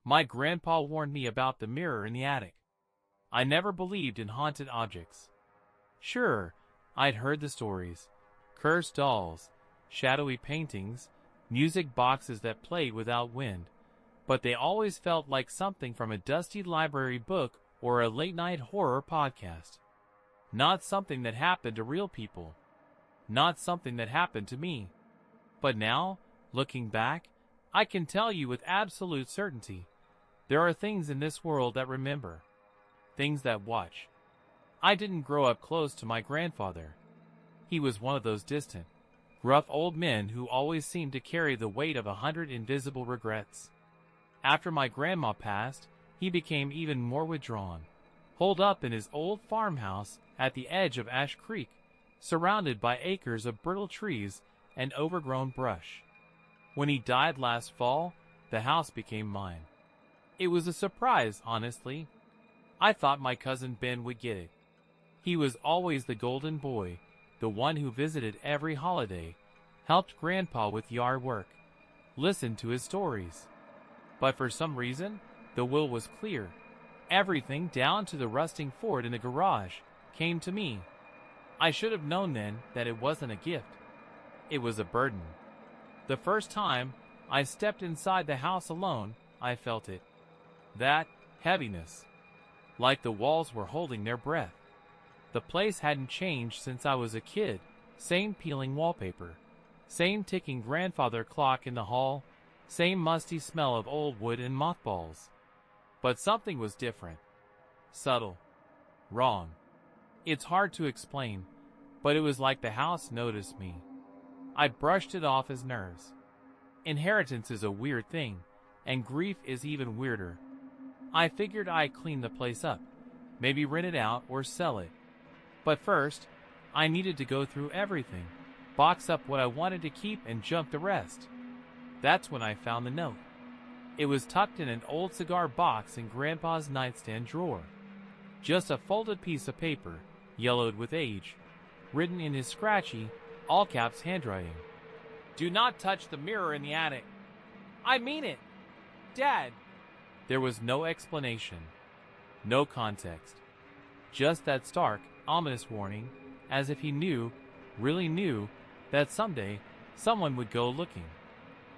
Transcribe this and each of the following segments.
My grandpa warned me about the mirror in the attic. I never believed in haunted objects. Sure, I'd heard the stories. Cursed dolls, shadowy paintings, music boxes that played without wind. But they always felt like something from a dusty library book or a late-night horror podcast. Not something that happened to real people. Not something that happened to me. But now, looking back, I can tell you with absolute certainty, there are things in this world that remember. Things that watch. I didn't grow up close to my grandfather. He was one of those distant, rough old men who always seemed to carry the weight of 100 invisible regrets. After my grandma passed, he became even more withdrawn, holed up in his old farmhouse at the edge of Ash Creek, surrounded by acres of brittle trees and overgrown brush. When he died last fall, the house became mine. It was a surprise, honestly. I thought my cousin Ben would get it. He was always the golden boy, the one who visited every holiday, helped Grandpa with yard work, listened to his stories. But for some reason, the will was clear. Everything, down to the rusting Ford in the garage, came to me. I should have known then that it wasn't a gift. It was a burden. The first time I stepped inside the house alone, I felt it. That heaviness. Like the walls were holding their breath. The place hadn't changed since I was a kid. Same peeling wallpaper. Same ticking grandfather clock in the hall. Same musty smell of old wood and mothballs. But something was different. Subtle. Wrong. It's hard to explain, but it was like the house noticed me. I brushed it off as nerves. Inheritance is a weird thing, and grief is even weirder. I figured I'd clean the place up, maybe rent it out or sell it. But first, I needed to go through everything, box up what I wanted to keep and junk the rest. That's when I found the note. It was tucked in an old cigar box in Grandpa's nightstand drawer. Just a folded piece of paper, yellowed with age, written in his scratchy, all-caps handwriting. Do not touch the mirror in the attic. I mean it. Dad. There was no explanation, no context. Just that stark, ominous warning, as if he knew, really knew, that someday someone would go looking.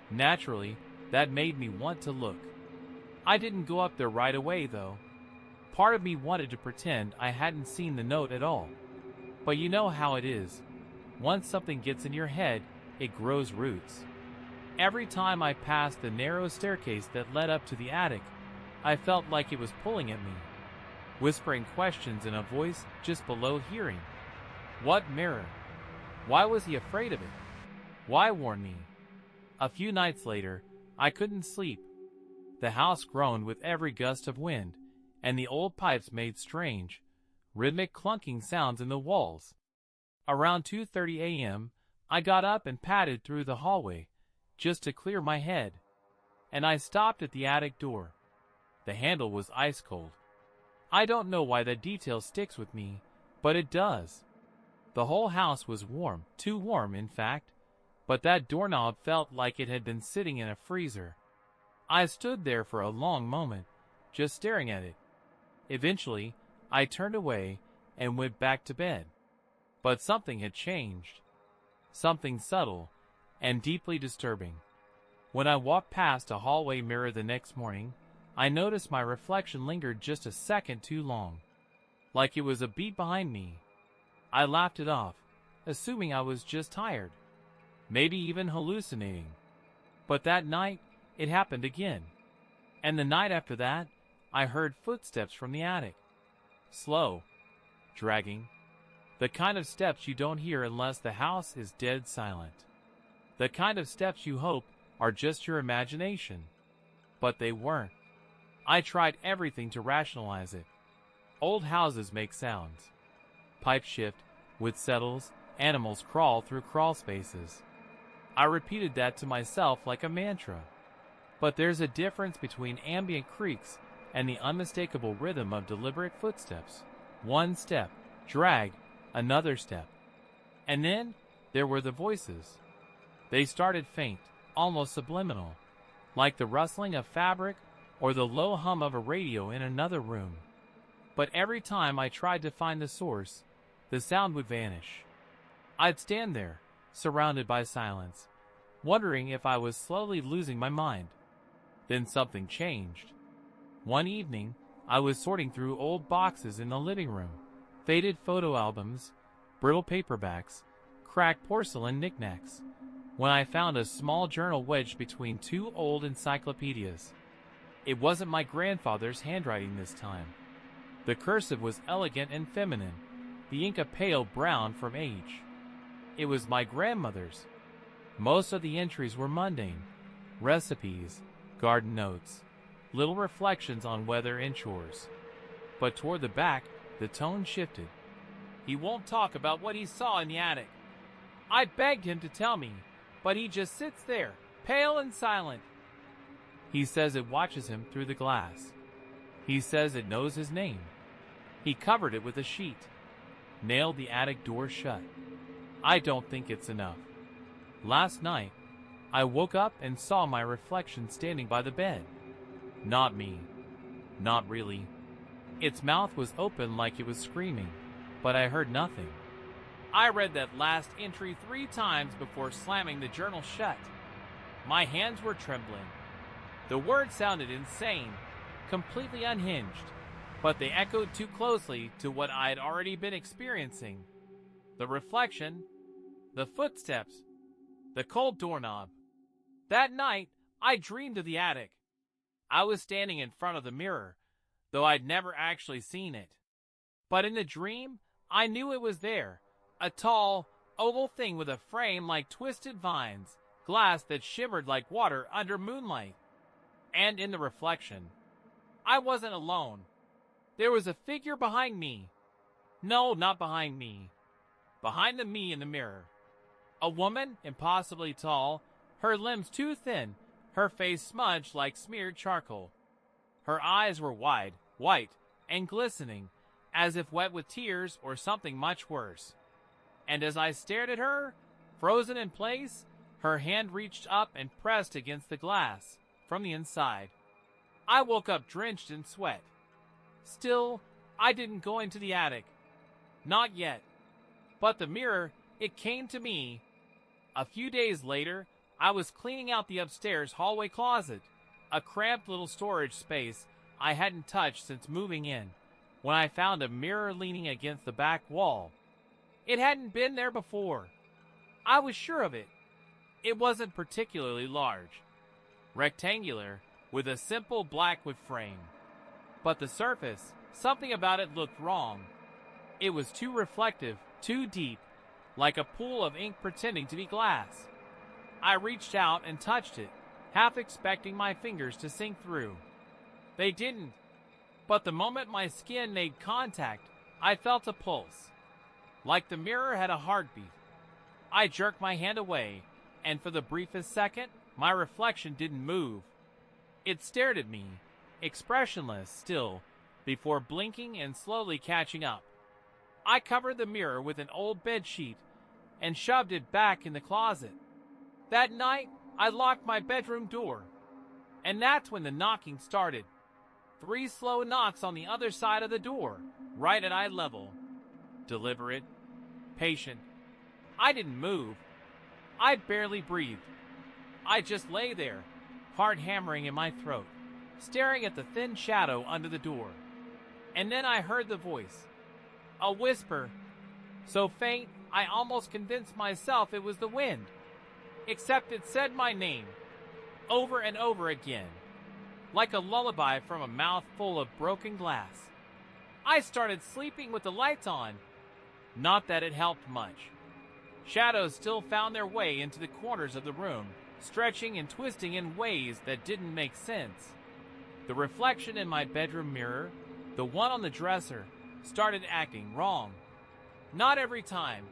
Naturally, that made me want to look. I didn't go up there right away, though. Part of me wanted to pretend I hadn't seen the note at all. But you know how it is. Once something gets in your head, it grows roots. Every time I passed the narrow staircase that led up to the attic, I felt like it was pulling at me, whispering questions in a voice just below hearing. What mirror? Why was he afraid of it? Why warn me? A few nights later, I couldn't sleep. The house groaned with every gust of wind, and the old pipes made strange, rhythmic clunking sounds in the walls. Around 2:30 a.m., I got up and padded through the hallway, just to clear my head. And I stopped at the attic door. The handle was ice cold. I don't know why that detail sticks with me, but it does. The whole house was warm, too warm in fact, but that doorknob felt like it had been sitting in a freezer. I stood there for a long moment, just staring at it. Eventually, I turned away and went back to bed. But something had changed. Something subtle and deeply disturbing. When I walked past a hallway mirror the next morning, I noticed my reflection lingered just a second too long, like it was a beat behind me. I laughed it off, assuming I was just tired, maybe even hallucinating. But that night, it happened again. And the night after that, I heard footsteps from the attic. Slow, dragging, the kind of steps you don't hear unless the house is dead silent. The kind of steps you hope are just your imagination. But they weren't. I tried everything to rationalize it. Old houses make sounds. Pipes shift, wood settles, animals crawl through crawl spaces. I repeated that to myself like a mantra. But there's a difference between ambient creaks and the unmistakable rhythm of deliberate footsteps. One step, dragged, another step. And then there were the voices. They started faint, almost subliminal, like the rustling of fabric or the low hum of a radio in another room. But every time I tried to find the source, the sound would vanish. I'd stand there, surrounded by silence, wondering if I was slowly losing my mind. Then something changed. One evening, I was sorting through old boxes in the living room, faded photo albums, brittle paperbacks, cracked porcelain knickknacks, when I found a small journal wedged between two old encyclopedias. It wasn't my grandfather's handwriting this time. The cursive was elegant and feminine, the ink a pale brown from age. It was my grandmother's. Most of the entries were mundane: recipes, garden notes, little reflections on weather and chores. But toward the back, the tone shifted. "He won't talk about what he saw in the attic. I begged him to tell me, but he just sits there, pale and silent. He says it watches him through the glass. He says it knows his name. He covered it with a sheet, nailed the attic door shut. I don't think it's enough. Last night, I woke up and saw my reflection standing by the bed. Not me. Not really. Its mouth was open like it was screaming, but I heard nothing. I read that last entry 3 times before slamming the journal shut. My hands were trembling. The words sounded insane, completely unhinged, but they echoed too closely to what I had already been experiencing. The reflection, the footsteps, the cold doorknob. That night, I dreamed of the attic. I was standing in front of the mirror, though I'd never actually seen it. But in the dream, I knew it was there, a tall, oval thing with a frame like twisted vines, glass that shimmered like water under moonlight. And in the reflection, I wasn't alone. There was a figure behind me. No, not behind me. Behind the me in the mirror. A woman, impossibly tall, her limbs too thin, her face smudged like smeared charcoal. Her eyes were wide, white, and glistening, as if wet with tears or something much worse. And as I stared at her, frozen in place, her hand reached up and pressed against the glass from the inside. I woke up drenched in sweat. Still, I didn't go into the attic. Not yet. But the mirror, it came to me. A few days later, I was cleaning out the upstairs hallway closet, a cramped little storage space I hadn't touched since moving in, when I found a mirror leaning against the back wall. It hadn't been there before. I was sure of it. It wasn't particularly large. Rectangular, with a simple black wood frame. But the surface, something about it looked wrong. It was too reflective, too deep, like a pool of ink pretending to be glass. I reached out and touched it, half expecting my fingers to sink through. They didn't, but the moment my skin made contact, I felt a pulse. Like the mirror had a heartbeat. I jerked my hand away, and for the briefest second, my reflection didn't move. It stared at me, expressionless still, before blinking and slowly catching up. I covered the mirror with an old bedsheet and shoved it back in the closet. That night, I locked my bedroom door. And that's when the knocking started. 3 slow knocks on the other side of the door, right at eye level. Deliberate, patient. I didn't move. I barely breathed. I just lay there, heart hammering in my throat, staring at the thin shadow under the door. And then I heard the voice. A whisper, so faint I almost convinced myself it was the wind. Except it said my name, over and over again, like a lullaby from a mouth full of broken glass. I started sleeping with the lights on. Not that it helped much. Shadows still found their way into the corners of the room, stretching and twisting in ways that didn't make sense. The reflection in my bedroom mirror, the one on the dresser, started acting wrong. Not every time,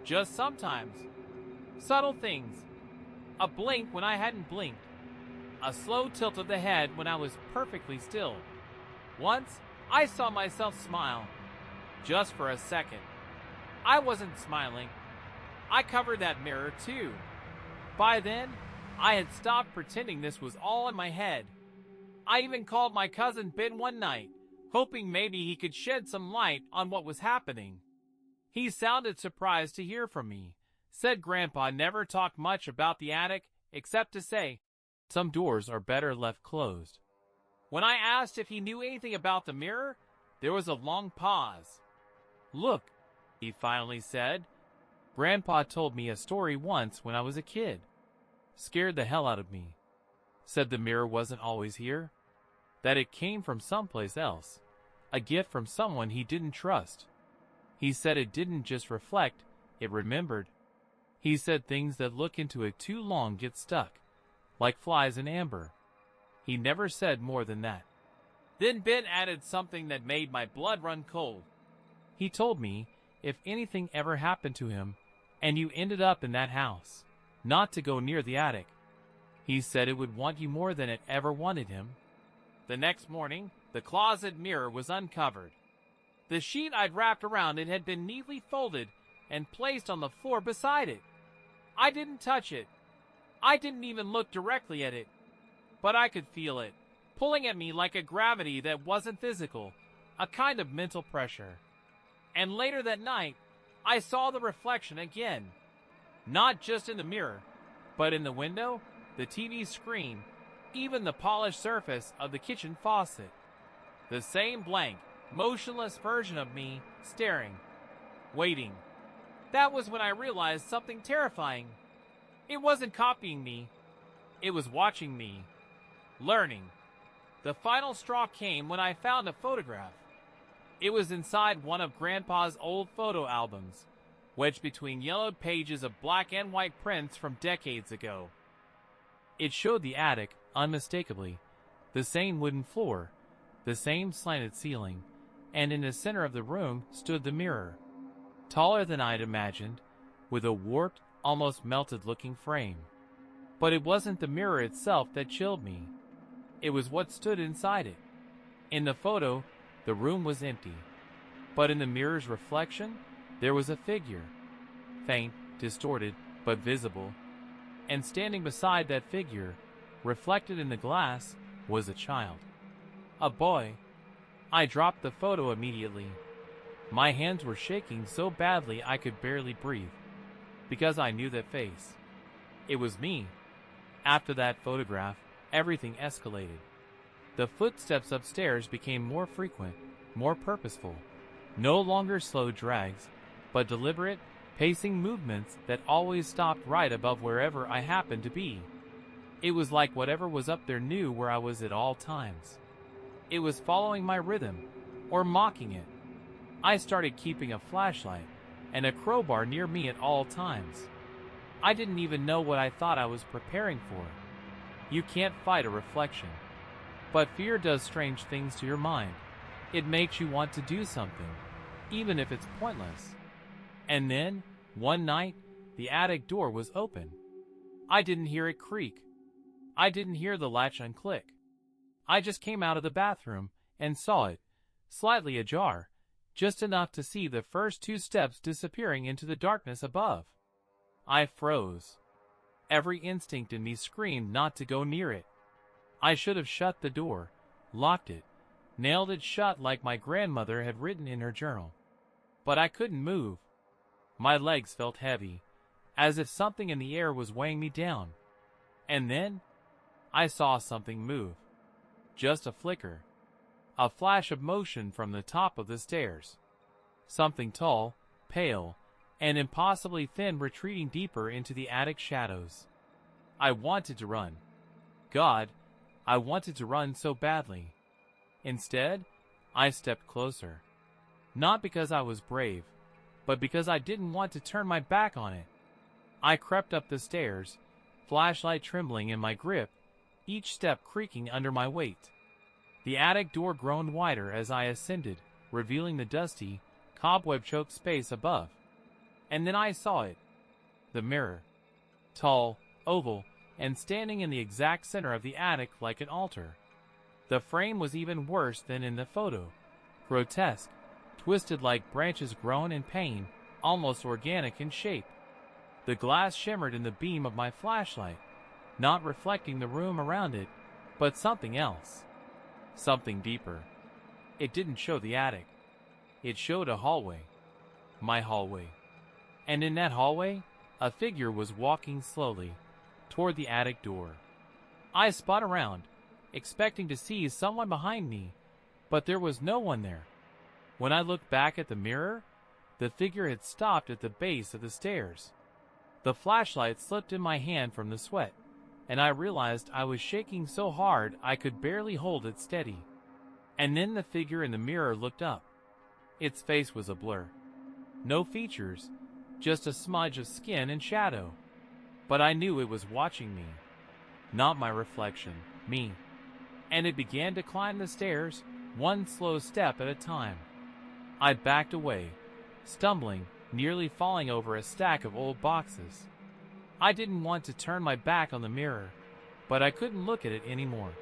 just sometimes. Subtle things. A blink when I hadn't blinked. A slow tilt of the head when I was perfectly still. Once, I saw myself smile. Just for a second. I wasn't smiling. I covered that mirror too. By then, I had stopped pretending this was all in my head. I even called my cousin Ben one night, hoping maybe he could shed some light on what was happening. He sounded surprised to hear from me, said Grandpa never talked much about the attic except to say, "Some doors are better left closed." When I asked if he knew anything about the mirror, there was a long pause. "Look," he finally said. "Grandpa told me a story once when I was a kid. Scared the hell out of me. Said the mirror wasn't always here, that it came from someplace else, a gift from someone he didn't trust. He said it didn't just reflect, it remembered. He said things that look into it too long get stuck, like flies in amber. He never said more than that." Then Ben added something that made my blood run cold. He told me if anything ever happened to him and you ended up in that house, not to go near the attic. He said it would want you more than it ever wanted him. The next morning, the closet mirror was uncovered. The sheet I'd wrapped around it had been neatly folded and placed on the floor beside it. I didn't touch it. I didn't even look directly at it. But I could feel it, pulling at me like a gravity that wasn't physical, a kind of mental pressure. And later that night, I saw the reflection again. Not just in the mirror, but in the window, the TV screen, even the polished surface of the kitchen faucet. The same blank, motionless version of me, staring, waiting. That was when I realized something terrifying. It wasn't copying me. It was watching me, learning. The final straw came when I found a photograph. It was inside one of Grandpa's old photo albums, wedged between yellowed pages of black and white prints from decades ago. It showed the attic, unmistakably, the same wooden floor, the same slanted ceiling, and in the center of the room stood the mirror, taller than I'd imagined, with a warped, almost melted-looking frame. But it wasn't the mirror itself that chilled me. It was what stood inside it. In the photo, the room was empty, but in the mirror's reflection, there was a figure, faint, distorted, but visible, and standing beside that figure, reflected in the glass, was a child. A boy. I dropped the photo immediately. My hands were shaking so badly I could barely breathe, because I knew that face. It was me. After that photograph, everything escalated. The footsteps upstairs became more frequent, more purposeful, no longer slow drags, but deliberate, pacing movements that always stopped right above wherever I happened to be. It was like whatever was up there knew where I was at all times. It was following my rhythm, or mocking it. I started keeping a flashlight and a crowbar near me at all times. I didn't even know what I thought I was preparing for. You can't fight a reflection. But fear does strange things to your mind. It makes you want to do something, even if it's pointless. And then, one night, the attic door was open. I didn't hear it creak. I didn't hear the latch unclick. I just came out of the bathroom and saw it, slightly ajar, just enough to see the first 2 steps disappearing into the darkness above. I froze. Every instinct in me screamed not to go near it. I should have shut the door, locked it, nailed it shut like my grandmother had written in her journal. But I couldn't move. My legs felt heavy, as if something in the air was weighing me down. And then, I saw something move. Just a flicker. A flash of motion from the top of the stairs. Something tall, pale, and impossibly thin retreating deeper into the attic shadows. I wanted to run. God, I wanted to run so badly. Instead, I stepped closer. Not because I was brave, but because I didn't want to turn my back on it. I crept up the stairs, flashlight trembling in my grip, each step creaking under my weight. The attic door groaned wider as I ascended, revealing the dusty, cobweb-choked space above. And then I saw it. The mirror. Tall, oval, and standing in the exact center of the attic like an altar. The frame was even worse than in the photo. Grotesque, twisted like branches grown in pain, almost organic in shape. The glass shimmered in the beam of my flashlight, not reflecting the room around it, but something else. Something deeper. It didn't show the attic. It showed a hallway. My hallway. And in that hallway, a figure was walking slowly toward the attic door. I spun around, expecting to see someone behind me, but there was no one there. When I looked back at the mirror, the figure had stopped at the base of the stairs. The flashlight slipped in my hand from the sweat, and I realized I was shaking so hard I could barely hold it steady. And then the figure in the mirror looked up. Its face was a blur. No features, just a smudge of skin and shadow. But I knew it was watching me. Not my reflection, me. And it began to climb the stairs, one slow step at a time. I backed away, stumbling, nearly falling over a stack of old boxes. I didn't want to turn my back on the mirror, but I couldn't look at it anymore.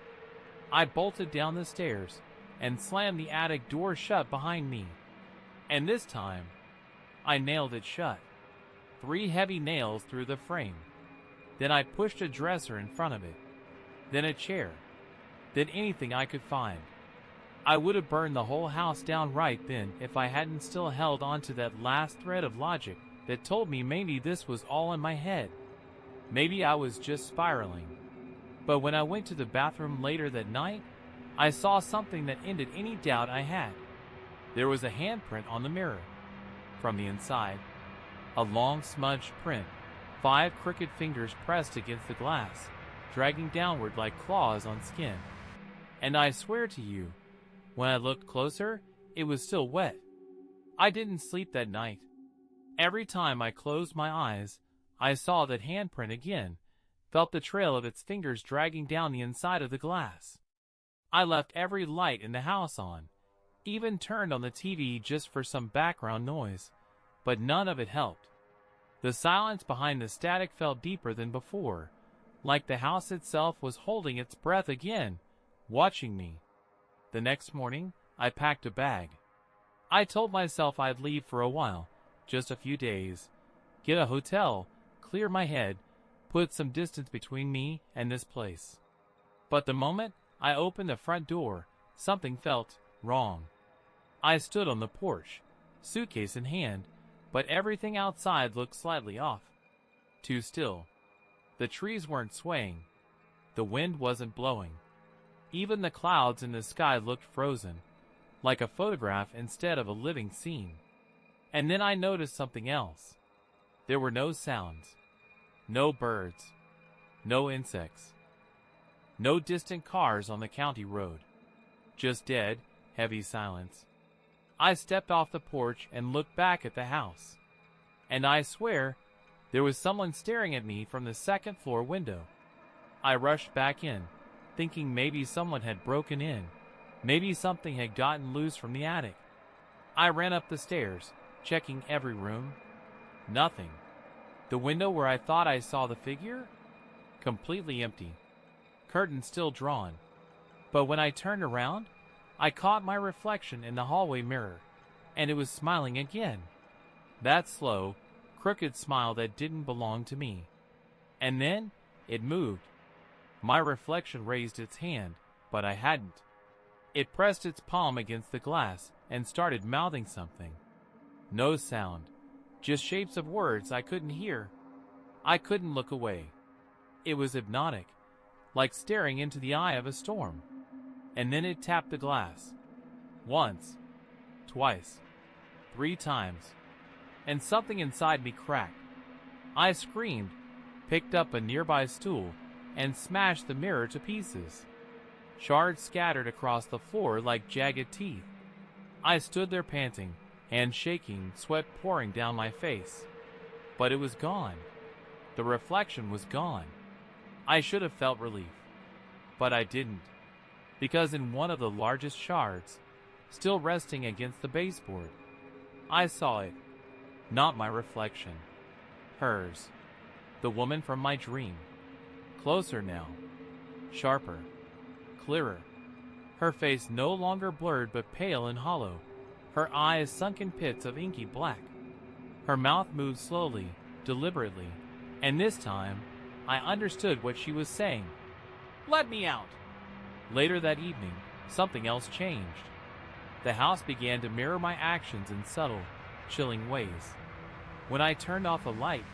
I bolted down the stairs and slammed the attic door shut behind me. And this time, I nailed it shut. 3 heavy nails through the frame. Then I pushed a dresser in front of it. Then a chair. Then anything I could find. I would have burned the whole house down right then if I hadn't still held on to that last thread of logic that told me maybe this was all in my head. Maybe I was just spiraling. But when I went to the bathroom later that night, I saw something that ended any doubt I had. There was a handprint on the mirror. From the inside, a long smudged print, 5 crooked fingers pressed against the glass, dragging downward like claws on skin. And I swear to you, when I looked closer, it was still wet. I didn't sleep that night. Every time I closed my eyes, I saw that handprint again, felt the trail of its fingers dragging down the inside of the glass. I left every light in the house on, even turned on the TV just for some background noise, but none of it helped. The silence behind the static felt deeper than before, like the house itself was holding its breath again, watching me. The next morning, I packed a bag. I told myself I'd leave for a while, just a few days, get a hotel, clear my head, put some distance between me and this place. But the moment I opened the front door, something felt wrong. I stood on the porch, suitcase in hand, but everything outside looked slightly off. Too still. The trees weren't swaying. The wind wasn't blowing. Even the clouds in the sky looked frozen, like a photograph instead of a living scene. And then I noticed something else. There were no sounds. No birds. No insects. No distant cars on the county road. Just dead, heavy silence. I stepped off the porch and looked back at the house. And I swear, there was someone staring at me from the second floor window. I rushed back in, thinking maybe someone had broken in. Maybe something had gotten loose from the attic. I ran up the stairs, checking every room. Nothing. The window where I thought I saw the figure? Completely empty. Curtains still drawn. But when I turned around, I caught my reflection in the hallway mirror, and it was smiling again. That slow, crooked smile that didn't belong to me. And then, it moved. My reflection raised its hand, but I hadn't. It pressed its palm against the glass and started mouthing something. No sound, just shapes of words I couldn't hear. I couldn't look away. It was hypnotic, like staring into the eye of a storm. And then it tapped the glass. Once, twice, 3 times, and something inside me cracked. I screamed, picked up a nearby stool, and smashed the mirror to pieces. Shards scattered across the floor like jagged teeth. I stood there panting, hands shaking, sweat pouring down my face. But it was gone. The reflection was gone. I should have felt relief. But I didn't. Because in one of the largest shards, still resting against the baseboard, I saw it. Not my reflection. Hers. The woman from my dream. Closer now. Sharper. Clearer. Her face no longer blurred but pale and hollow. Her eyes sunk in pits of inky black. Her mouth moved slowly, deliberately, and this time, I understood what she was saying. "Let me out!" Later that evening, something else changed. The house began to mirror my actions in subtle, chilling ways. When I turned off a light,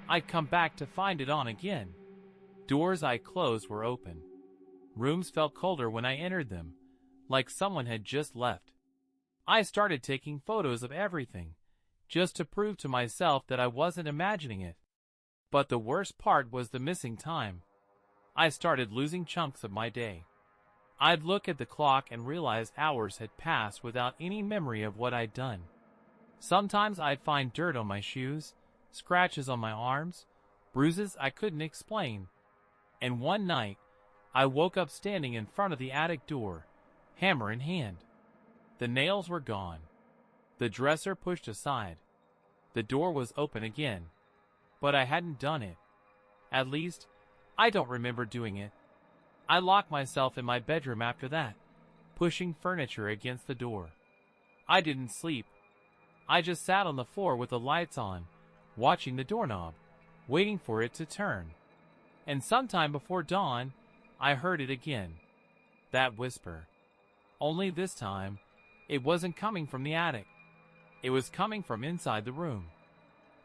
I'd come back to find it on again. Doors I closed were open. Rooms felt colder when I entered them, like someone had just left. I started taking photos of everything, just to prove to myself that I wasn't imagining it. But the worst part was the missing time. I started losing chunks of my day. I'd look at the clock and realize hours had passed without any memory of what I'd done. Sometimes I'd find dirt on my shoes, scratches on my arms, bruises I couldn't explain. And one night, I woke up standing in front of the attic door, hammer in hand. The nails were gone. The dresser pushed aside. The door was open again. But I hadn't done it. At least, I don't remember doing it. I locked myself in my bedroom after that, pushing furniture against the door. I didn't sleep. I just sat on the floor with the lights on, watching the doorknob, waiting for it to turn. And sometime before dawn, I heard it again. That whisper. Only this time, it wasn't coming from the attic. It was coming from inside the room.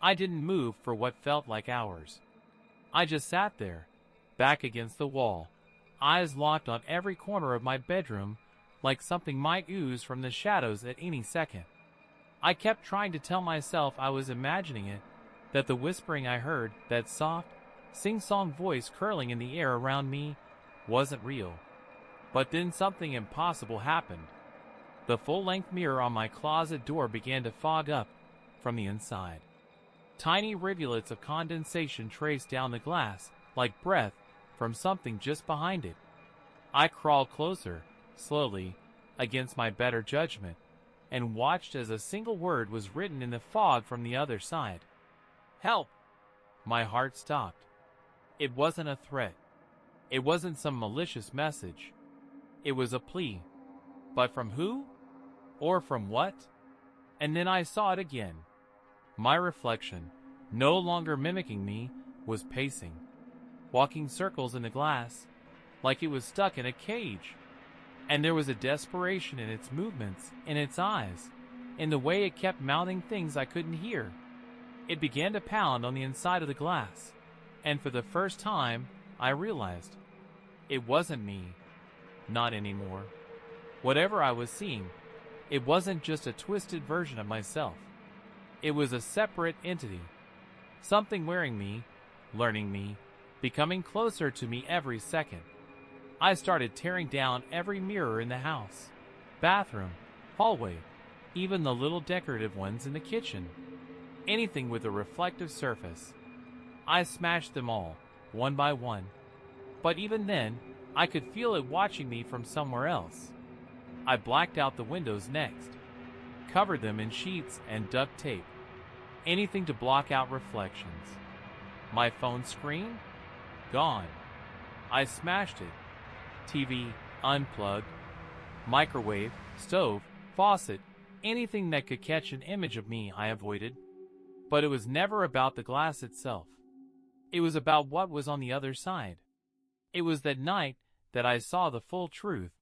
I didn't move for what felt like hours. I just sat there, back against the wall, eyes locked on every corner of my bedroom, like something might ooze from the shadows at any second. I kept trying to tell myself I was imagining it, that the whispering I heard, that soft, sing-song voice curling in the air around me, wasn't real. But then something impossible happened. The full-length mirror on my closet door began to fog up from the inside. Tiny rivulets of condensation traced down the glass, like breath from something just behind it. I crawled closer, slowly, against my better judgment, and watched as a single word was written in the fog from the other side. Help! My heart stopped. It wasn't a threat. It wasn't some malicious message. It was a plea. But from who? Or from what? And then I saw it again. My reflection, no longer mimicking me, was pacing, walking circles in the glass, like it was stuck in a cage. And there was a desperation in its movements, in its eyes, in the way it kept mouthing things I couldn't hear. It began to pound on the inside of the glass, and for the first time, I realized it wasn't me. Not anymore. Whatever I was seeing, it wasn't just a twisted version of myself. It was a separate entity. Something wearing me, learning me, becoming closer to me every second. I started tearing down every mirror in the house, bathroom, hallway, even the little decorative ones in the kitchen. Anything with a reflective surface. I smashed them all, one by one. But even then, I could feel it watching me from somewhere else. I blacked out the windows next, covered them in sheets and duct tape, anything to block out reflections. My phone screen? Gone. I smashed it. TV, unplugged. Microwave, stove, faucet, anything that could catch an image of me I avoided. But it was never about the glass itself. It was about what was on the other side. It was that night that I saw the full truth.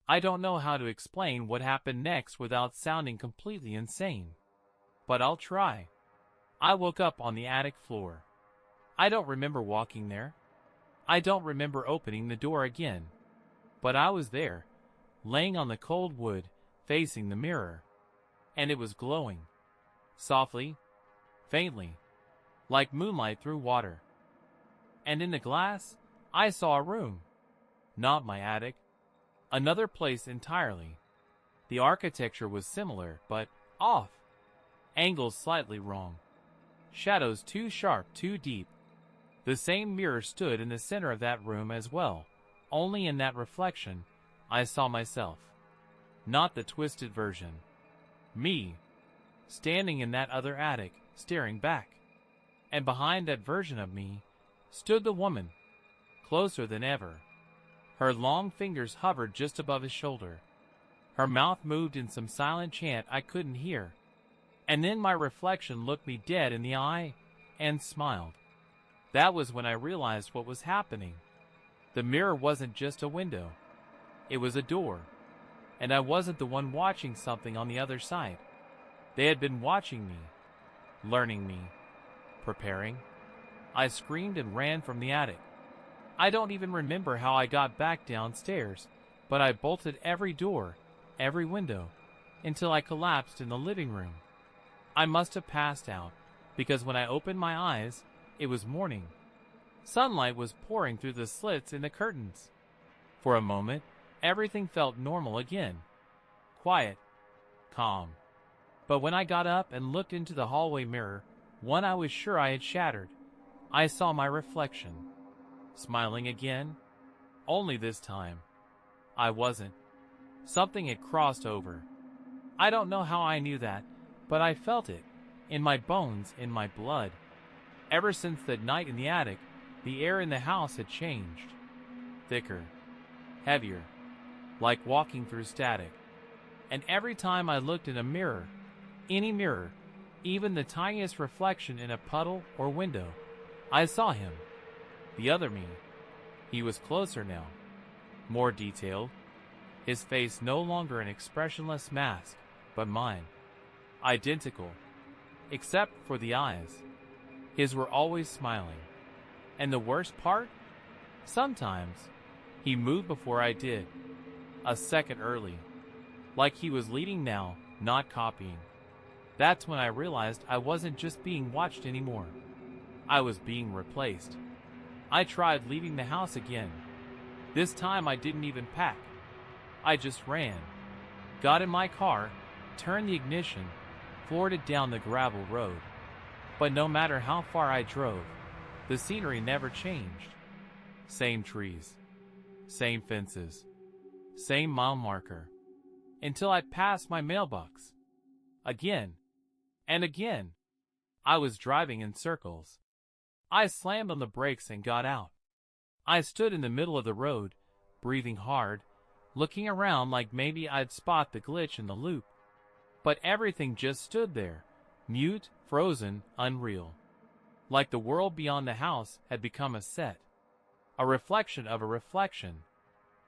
I don't know how to explain what happened next without sounding completely insane. But I'll try. I woke up on the attic floor. I don't remember walking there. I don't remember opening the door again. But I was there, laying on the cold wood, facing the mirror. And it was glowing. Softly, faintly, like moonlight through water. And in the glass, I saw a room. Not my attic. Another place entirely. The architecture was similar, but off. Angles slightly wrong. Shadows too sharp, too deep. The same mirror stood in the center of that room as well. Only in that reflection, I saw myself. Not the twisted version. Me. Standing in that other attic, staring back. And behind that version of me, stood the woman. Closer than ever. Her long fingers hovered just above his shoulder. Her mouth moved in some silent chant I couldn't hear. And then my reflection looked me dead in the eye and smiled. That was when I realized what was happening. The mirror wasn't just a window. It was a door, and I wasn't the one watching something on the other side. They had been watching me, learning me, preparing. I screamed and ran from the attic. I don't even remember how I got back downstairs, but I bolted every door, every window, until I collapsed in the living room. I must have passed out, because when I opened my eyes, it was morning. Sunlight was pouring through the slits in the curtains. For a moment, everything felt normal again. Quiet, calm. But when I got up and looked into the hallway mirror, one I was sure I had shattered, I saw my reflection. Smiling again, only this time, I wasn't. Something had crossed over. I don't know how I knew that, but I felt it, in my bones, in my blood. Ever since that night in the attic, the air in the house had changed. Thicker, heavier, like walking through static. And every time I looked in a mirror, any mirror, even the tiniest reflection in a puddle or window, I saw him. The other me. He was closer now, more detailed, his face no longer an expressionless mask, but mine. Identical, except for the eyes. His were always smiling. And the worst part? Sometimes, he moved before I did, a second early, like he was leading now, not copying. That's when I realized I wasn't just being watched anymore. I was being replaced. I tried leaving the house again. This time I didn't even pack. I just ran, got in my car, turned the ignition, floored it down the gravel road. But no matter how far I drove, the scenery never changed. Same trees, same fences, same mile marker, until I passed my mailbox. Again, and again, I was driving in circles. I slammed on the brakes and got out. I stood in the middle of the road, breathing hard, looking around like maybe I'd spot the glitch in the loop. But everything just stood there, mute, frozen, unreal. Like the world beyond the house had become a set. A reflection of a reflection.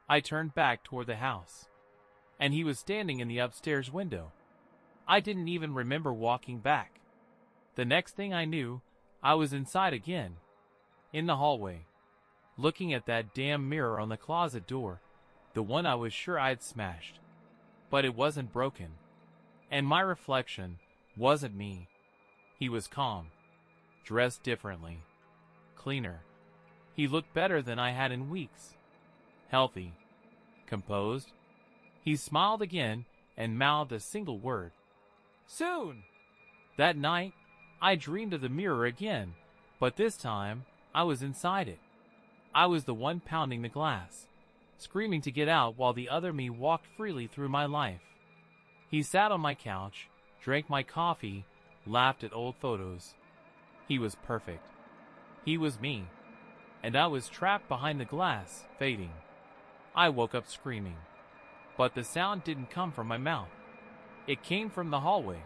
I turned back toward the house. And he was standing in the upstairs window. I didn't even remember walking back. The next thing I knew, I was inside again, in the hallway, looking at that damn mirror on the closet door, the one I was sure I'd smashed. But it wasn't broken. And my reflection wasn't me. He was calm, dressed differently, cleaner. He looked better than I had in weeks. Healthy, composed. He smiled again and mouthed a single word. Soon! That night, I dreamed of the mirror again, but this time, I was inside it. I was the one pounding the glass, screaming to get out while the other me walked freely through my life. He sat on my couch, drank my coffee, laughed at old photos. He was perfect. He was me. And I was trapped behind the glass, fading. I woke up screaming. But the sound didn't come from my mouth. It came from the hallway.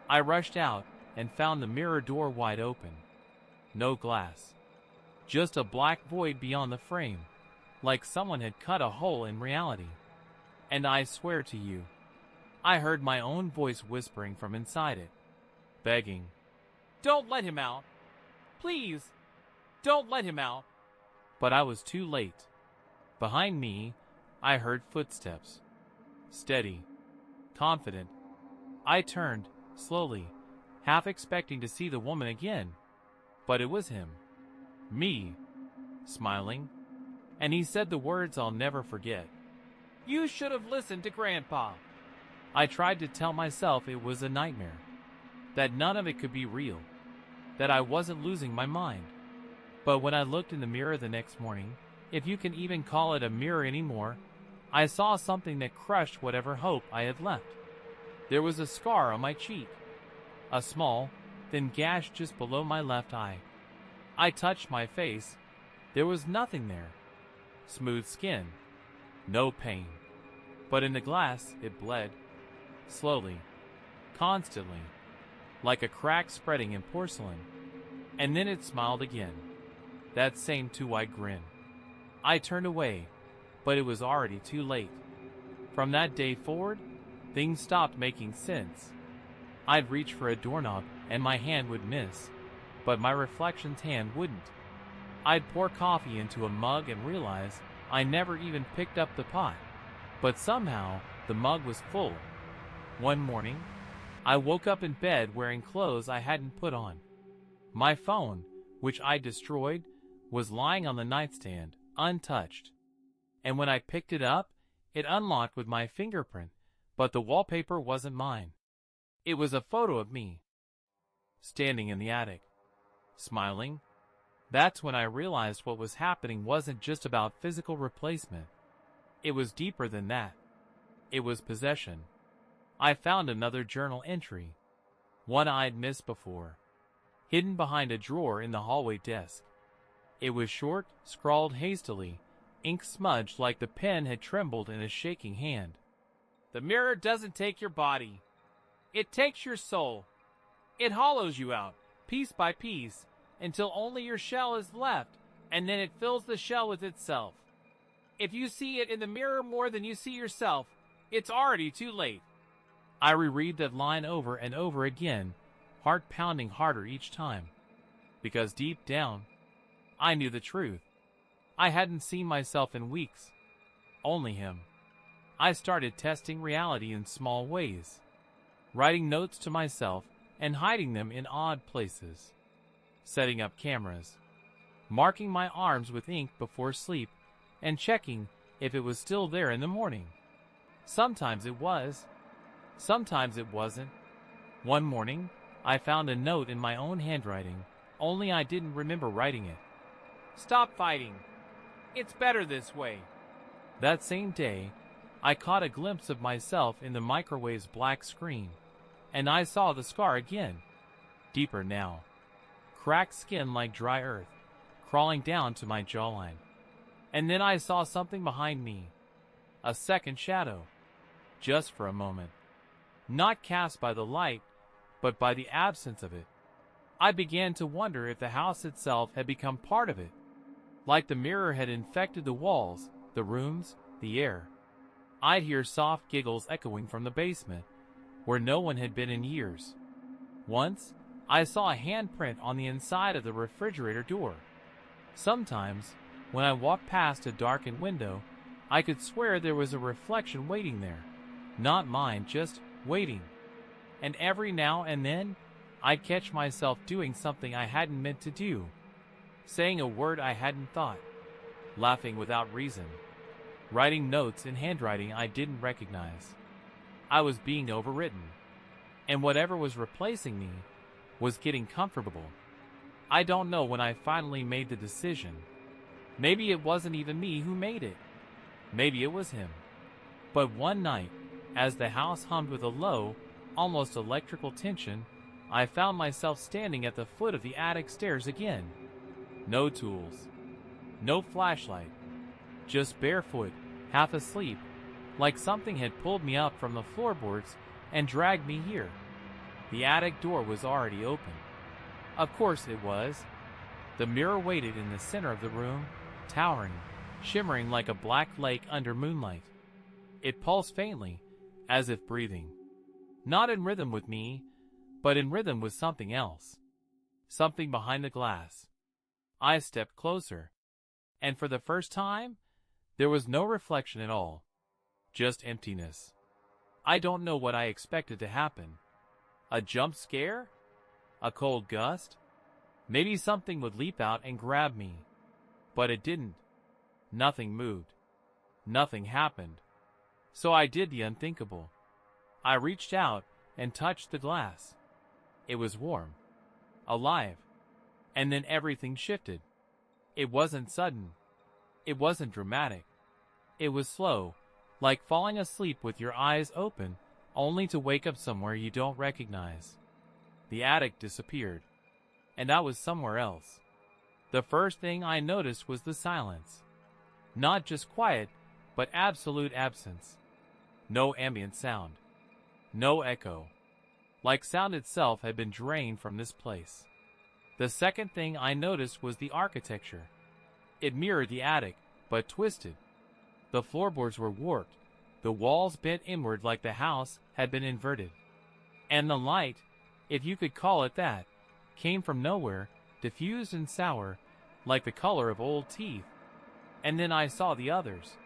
I rushed out and found the mirror door wide open. No glass. Just a black void beyond the frame, like someone had cut a hole in reality. And I swear to you, I heard my own voice whispering from inside it, begging, "Don't let him out! Please, don't let him out!" But I was too late. Behind me, I heard footsteps. Steady, confident. I turned, slowly, half expecting to see the woman again. But it was him. Me. Smiling. And he said the words I'll never forget. "You should have listened to Grandpa." I tried to tell myself it was a nightmare. That none of it could be real. That I wasn't losing my mind. But when I looked in the mirror the next morning, if you can even call it a mirror anymore, I saw something that crushed whatever hope I had left. There was a scar on my cheek. A small, thin gash just below my left eye. I touched my face. There was nothing there. Smooth skin. No pain. But in the glass, it bled. Slowly. Constantly. Like a crack spreading in porcelain. And then it smiled again. That same two-eyed grin. I turned away, but it was already too late. From that day forward, things stopped making sense. I'd reach for a doorknob and my hand would miss, but my reflection's hand wouldn't. I'd pour coffee into a mug and realize I never even picked up the pot, but somehow the mug was full. One morning, I woke up in bed wearing clothes I hadn't put on. My phone, which I destroyed, was lying on the nightstand, untouched. And when I picked it up, it unlocked with my fingerprint, but the wallpaper wasn't mine. It was a photo of me, standing in the attic, smiling. That's when I realized what was happening wasn't just about physical replacement. It was deeper than that. It was possession. I found another journal entry, one I'd missed before, hidden behind a drawer in the hallway desk. It was short, scrawled hastily, ink smudged like the pen had trembled in a shaking hand. The mirror doesn't take your body. It takes your soul. It hollows you out, piece by piece, until only your shell is left, and then it fills the shell with itself. If you see it in the mirror more than you see yourself, it's already too late. I reread that line over and over again, heart pounding harder each time. Because deep down, I knew the truth. I hadn't seen myself in weeks. Only him. I started testing reality in small ways, writing notes to myself and hiding them in odd places, setting up cameras, marking my arms with ink before sleep, and checking if it was still there in the morning. Sometimes it was, sometimes it wasn't. One morning, I found a note in my own handwriting, only I didn't remember writing it. Stop fighting. It's better this way. That same day, I caught a glimpse of myself in the microwave's black screen, and I saw the scar again, deeper now. Cracked skin like dry earth, crawling down to my jawline. And then I saw something behind me, a second shadow, just for a moment. Not cast by the light, but by the absence of it. I began to wonder if the house itself had become part of it, like the mirror had infected the walls, the rooms, the air. I'd hear soft giggles echoing from the basement, where no one had been in years. Once, I saw a handprint on the inside of the refrigerator door. Sometimes, when I walked past a darkened window, I could swear there was a reflection waiting there. Not mine, just waiting. And every now and then, I'd catch myself doing something I hadn't meant to do, saying a word I hadn't thought, laughing without reason, writing notes in handwriting I didn't recognize. I was being overwritten, and whatever was replacing me was getting comfortable. I don't know when I finally made the decision. Maybe it wasn't even me who made it. Maybe it was him. But one night, as the house hummed with a low, almost electrical tension, I found myself standing at the foot of the attic stairs again. No tools, no flashlight, just barefoot, half asleep, like something had pulled me up from the floorboards and dragged me here. The attic door was already open. Of course it was. The mirror waited in the center of the room, towering, shimmering like a black lake under moonlight. It pulsed faintly, as if breathing. Not in rhythm with me, but in rhythm with something else. Something behind the glass. I stepped closer, and for the first time, there was no reflection at all. Just emptiness. I don't know what I expected to happen. A jump scare? A cold gust? Maybe something would leap out and grab me. But it didn't. Nothing moved. Nothing happened. So I did the unthinkable. I reached out and touched the glass. It was warm. Alive. And then everything shifted. It wasn't sudden. It wasn't dramatic. It was slow, like falling asleep with your eyes open, only to wake up somewhere you don't recognize. The attic disappeared, and I was somewhere else. The first thing I noticed was the silence. Not just quiet, but absolute absence. No ambient sound. No echo. Like sound itself had been drained from this place. The second thing I noticed was the architecture. It mirrored the attic, but twisted. The floorboards were warped, the walls bent inward like the house had been inverted. And the light, if you could call it that, came from nowhere, diffused and sour, like the color of old teeth. And then I saw the others,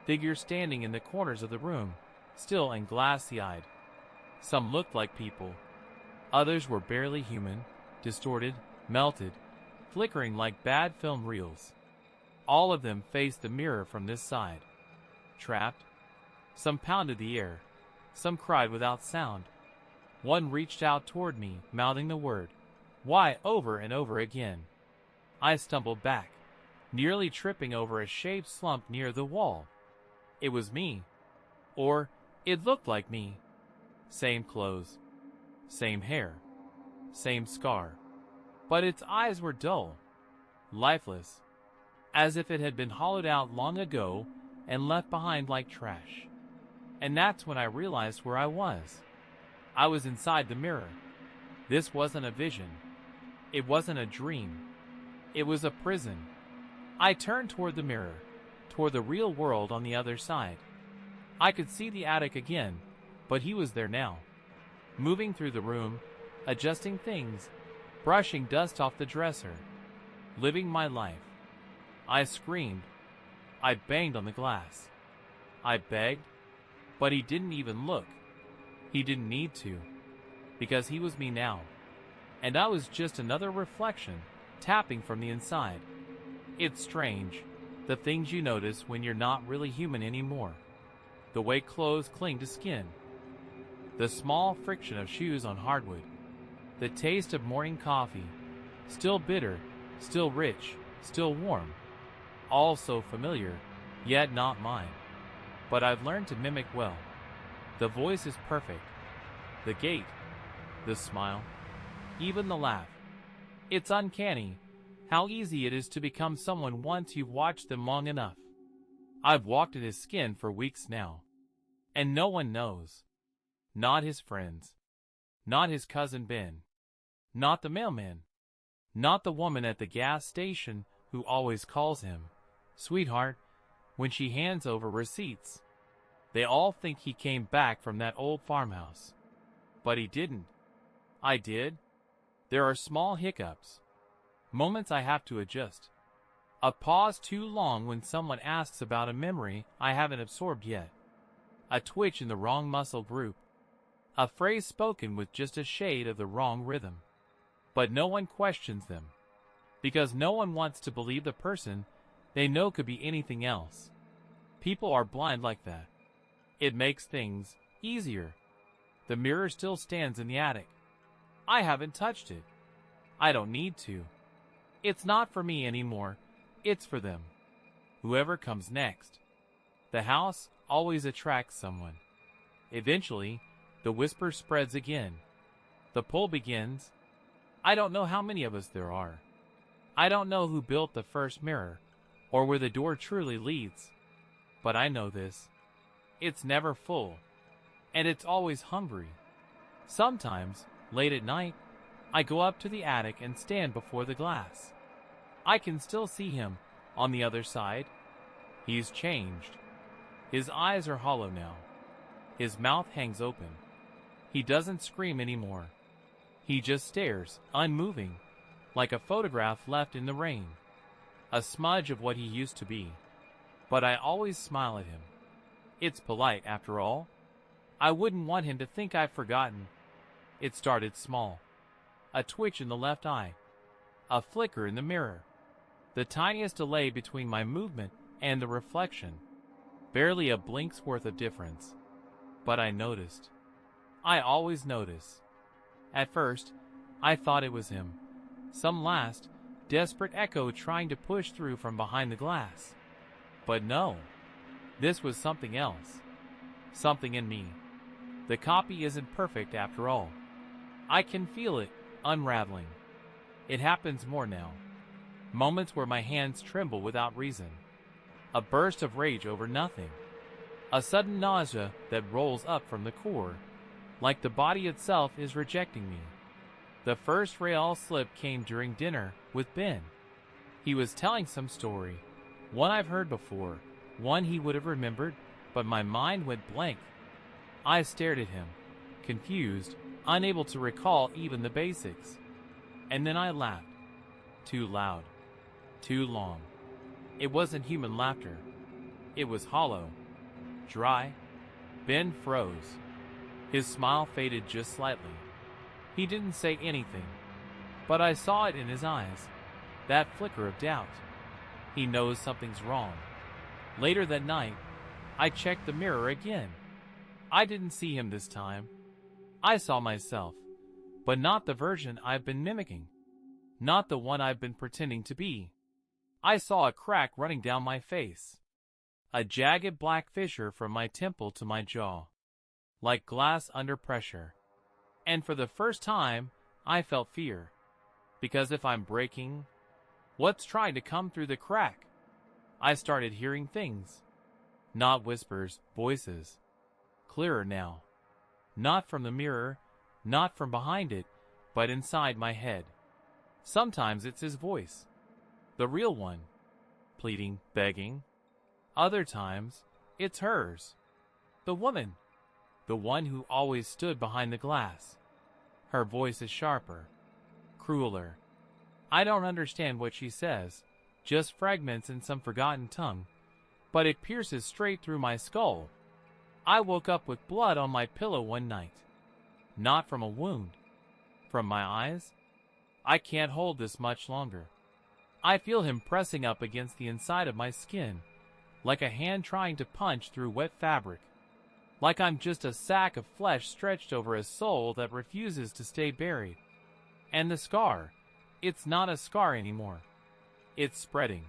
figures standing in the corners of the room, still and glassy-eyed. Some looked like people. Others were barely human, distorted, melted, flickering like bad film reels. All of them faced the mirror from this side. Trapped. Some pounded the air. Some cried without sound. One reached out toward me, mouthing the word, "Why?" over and over again. I stumbled back, nearly tripping over a shaved slump near the wall. It was me. Or, it looked like me. Same clothes. Same hair. Same scar. But its eyes were dull. Lifeless. As if it had been hollowed out long ago and left behind like trash. And that's when I realized where I was. I was inside the mirror. This wasn't a vision. It wasn't a dream. It was a prison. I turned toward the mirror, toward the real world on the other side. I could see the attic again, but he was there now. Moving through the room, adjusting things, brushing dust off the dresser, living my life. I screamed. I banged on the glass. I begged, but he didn't even look. He didn't need to, because he was me now. And I was just another reflection, tapping from the inside. It's strange, the things you notice when you're not really human anymore. The way clothes cling to skin. The small friction of shoes on hardwood. The taste of morning coffee. Still bitter, still rich, still warm. All so familiar, yet not mine. But I've learned to mimic well. The voice is perfect. The gait. The smile. Even the laugh. It's uncanny how easy it is to become someone once you've watched them long enough. I've walked in his skin for weeks now. And no one knows. Not his friends. Not his cousin Ben. Not the mailman. Not the woman at the gas station who always calls him "sweetheart" when she hands over receipts. They all think he came back from that old farmhouse. But he didn't. I did. There are small hiccups. Moments I have to adjust. A pause too long when someone asks about a memory I haven't absorbed yet. A twitch in the wrong muscle group. A phrase spoken with just a shade of the wrong rhythm. But no one questions them. Because no one wants to believe the person they know could be anything else. People are blind like that. It makes things easier. The mirror still stands in the attic. I haven't touched it. I don't need to. It's not for me anymore. It's for them. Whoever comes next. The house always attracts someone. Eventually, the whisper spreads again. The pull begins. I don't know how many of us there are. I don't know who built the first mirror, or where the door truly leads. But I know this. It's never full, and it's always hungry. Sometimes, late at night, I go up to the attic and stand before the glass. I can still see him on the other side. He's changed. His eyes are hollow now. His mouth hangs open. He doesn't scream anymore. He just stares, unmoving, like a photograph left in the rain. A smudge of what he used to be. But I always smile at him. It's polite, after all. I wouldn't want him to think I've forgotten. It started small. A twitch in the left eye. A flicker in the mirror. The tiniest delay between my movement and the reflection. Barely a blink's worth of difference. But I noticed. I always notice. At first, I thought it was him. Some last, desperate echo trying to push through from behind the glass. But no. This was something else. Something in me. The copy isn't perfect after all. I can feel it, unraveling. It happens more now. Moments where my hands tremble without reason. A burst of rage over nothing. A sudden nausea that rolls up from the core, like the body itself is rejecting me. The first real slip came during dinner with Ben. He was telling some story, one I've heard before, one he would have remembered, but my mind went blank. I stared at him, confused, unable to recall even the basics. And then I laughed. Too loud. Too long. It wasn't human laughter. It was hollow. Dry. Ben froze. His smile faded just slightly. He didn't say anything, but I saw it in his eyes. That flicker of doubt. He knows something's wrong. Later that night, I checked the mirror again. I didn't see him this time. I saw myself, but not the version I've been mimicking. Not the one I've been pretending to be. I saw a crack running down my face. A jagged black fissure from my temple to my jaw. Like glass under pressure. And for the first time, I felt fear. Because if I'm breaking, what's trying to come through the crack? I started hearing things. Not whispers, voices. Clearer now. Not from the mirror, not from behind it, but inside my head. Sometimes it's his voice. The real one. Pleading, begging. Other times, it's hers. The woman. The one who always stood behind the glass. Her voice is sharper. Crueler. I don't understand what she says. Just fragments in some forgotten tongue. But it pierces straight through my skull. I woke up with blood on my pillow one night. Not from a wound. From my eyes. I can't hold this much longer. I feel him pressing up against the inside of my skin, like a hand trying to punch through wet fabric. Like I'm just a sack of flesh stretched over a soul that refuses to stay buried. And the scar, it's not a scar anymore. It's spreading,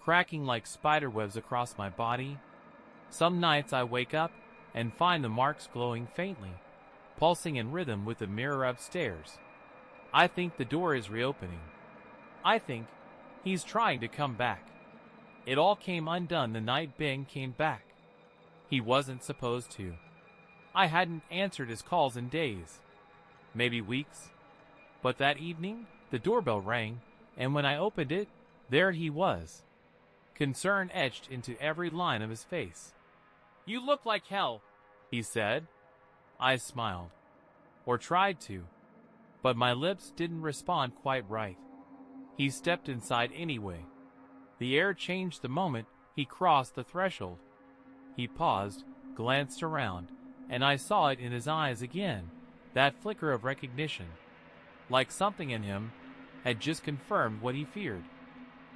cracking like spiderwebs across my body. Some nights I wake up and find the marks glowing faintly, pulsing in rhythm with the mirror upstairs. I think the door is reopening. I think he's trying to come back. It all came undone the night Ben came back. He wasn't supposed to. I hadn't answered his calls in days, maybe weeks. But that evening, the doorbell rang, and when I opened it, there he was. Concern etched into every line of his face. "You look like hell," he said. I smiled, or tried to, but my lips didn't respond quite right. He stepped inside anyway. The air changed the moment he crossed the threshold. He paused, glanced around, and I saw it in his eyes again, that flicker of recognition. Like something in him had just confirmed what he feared.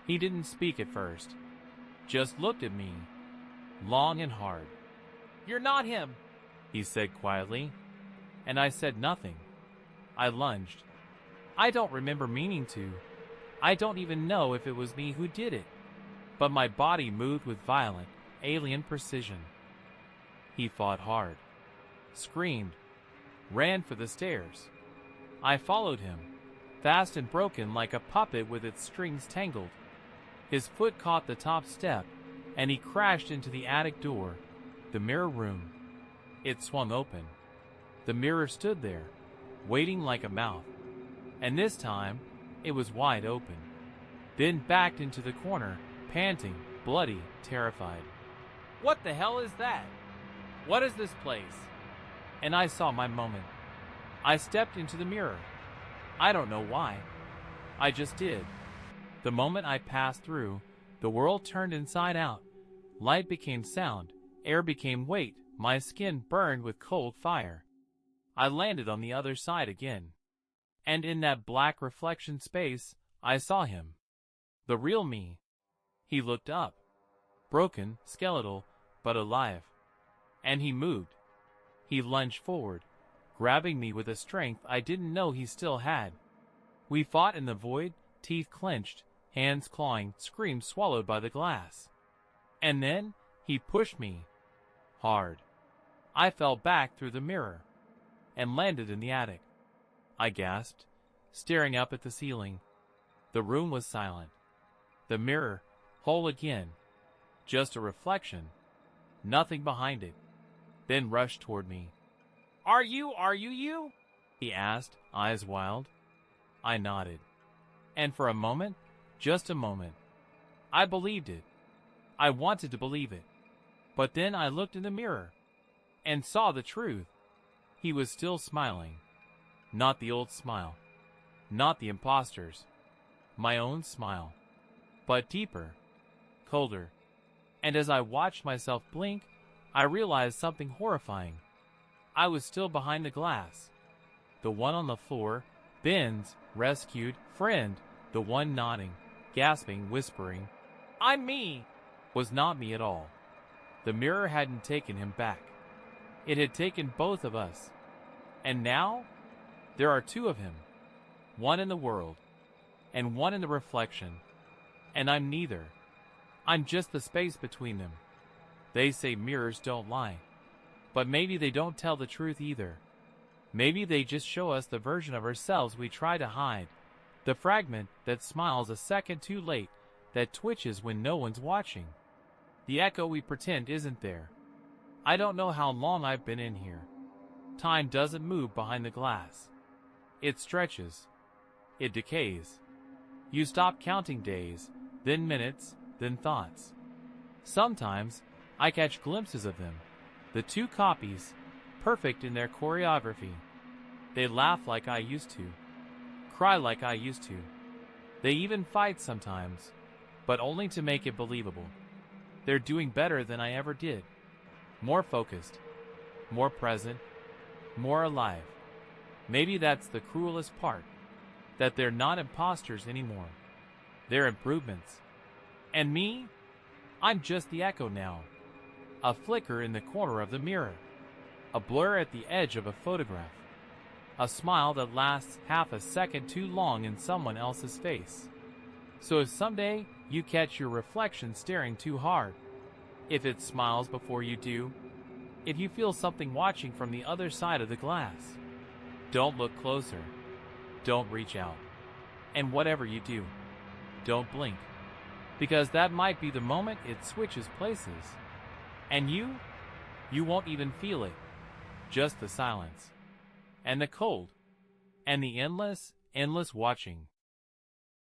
He didn't speak at first, just looked at me, long and hard. "You're not him," he said quietly, and I said nothing. I lunged. I don't remember meaning to. I don't even know if it was me who did it, but my body moved with violent, alien precision. He fought hard, screamed, ran for the stairs. I followed him, fast and broken like a puppet with its strings tangled. His foot caught the top step, and he crashed into the attic door, the mirror room. It swung open. The mirror stood there, waiting like a mouth, and this time it was wide open. Then backed into the corner, panting, bloody, terrified. "What the hell is that? What is this place?" And I saw my moment. I stepped into the mirror. I don't know why. I just did. The moment I passed through, the world turned inside out. Light became sound, air became weight, my skin burned with cold fire. I landed on the other side again. And in that black reflection space, I saw him. The real me. He looked up. Broken, skeletal, but alive. And he moved. He lunged forward, grabbing me with a strength I didn't know he still had. We fought in the void, teeth clenched, hands clawing, screams swallowed by the glass. And then he pushed me. Hard. I fell back through the mirror and landed in the attic. I gasped, staring up at the ceiling. The room was silent. The mirror, whole again. Just a reflection. Nothing behind it. Then rushed toward me. Are you you? He asked, eyes wild. I nodded. And for a moment, just a moment, I believed it. I wanted to believe it. But then I looked in the mirror and saw the truth. He was still smiling. Not the old smile. Not the imposter's. My own smile. But deeper. Colder. And as I watched myself blink, I realized something horrifying. I was still behind the glass. The one on the floor, Ben's rescued friend, the one nodding, gasping, whispering, "I'm me," was not me at all. The mirror hadn't taken him back. It had taken both of us. And now, there are two of him. One in the world, and one in the reflection. And I'm neither. I'm just the space between them. They say mirrors don't lie. But maybe they don't tell the truth either. Maybe they just show us the version of ourselves we try to hide. The fragment that smiles a second too late, that twitches when no one's watching. The echo we pretend isn't there. I don't know how long I've been in here. Time doesn't move behind the glass. It stretches. It decays. You stop counting days, then minutes, then thoughts. Sometimes, I catch glimpses of them. The two copies, perfect in their choreography. They laugh like I used to. Cry like I used to. They even fight sometimes, but only to make it believable. They're doing better than I ever did. More focused. More present. More alive. Maybe that's the cruelest part. That they're not imposters anymore. They're improvements. And me? I'm just the echo now. A flicker in the corner of the mirror. A blur at the edge of a photograph. A smile that lasts half a second too long in someone else's face. So if someday you catch your reflection staring too hard, if it smiles before you do, if you feel something watching from the other side of the glass, don't look closer. Don't reach out. And whatever you do, don't blink. Because that might be the moment it switches places. And you won't even feel it. Just the silence. And the cold. And the endless, endless watching.